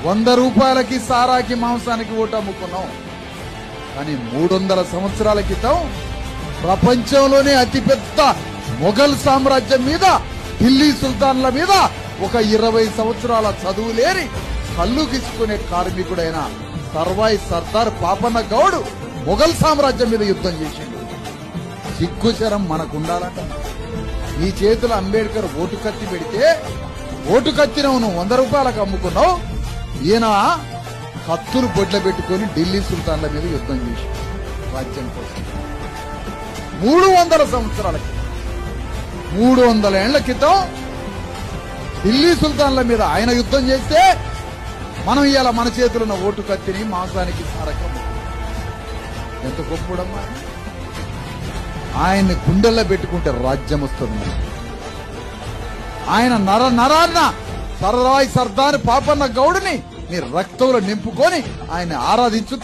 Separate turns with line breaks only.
100 రూపాయలకి సారాకి మాంసానికి ఓటు అమ్ముకున్నాం. కానీ 300 సంవత్సరాల క్రితం ప్రపంచంలోనే అతిపెద్ద మొఘల్ సామ్రాజ్యం మీద, ఢిల్లీ సుల్తాన్ల మీద ఒక 20 సంవత్సరాల చదువు లేని కళ్ళు గిసుకునే కార్మికుడైన సర్వాయి సర్దార్ పాపన్న గౌడ్ మొఘల్ సామ్రాజ్యం మీద యుద్ధం చేసిండు. సిగ్గుశరం మనకుండాలంట. నీ చేతుల అంబేద్కర్ ఓటు కత్తి పెడితే ఓటు కత్తినవు నువ్వు 100 రూపాయలకు అమ్ముకున్నావు. ఈయన కత్తులు బొడ్ల పెట్టుకుని ఢిల్లీ సుల్తాన్ల మీద యుద్ధం చేసి రాజ్యం కోసం 300 సంవత్సరాల క్రితం, 300 ఏళ్ల క్రితం ఢిల్లీ సుల్తాన్ల మీద ఆయన యుద్ధం చేస్తే మనం ఇవాళ మన చేతులు ఉన్న ఓటు కత్తిని మాంసానికి సారకం. ఎంత గొప్పడమ్మా! ఆయన్ని గుండెల్లో పెట్టుకుంటే రాజ్యం వస్తుంది. ఆయన నరాన్న సర్దార్ పాపన్న గౌడ్ని నీ రక్తంలో నింపుకొని ఆయన ఆరాధించు.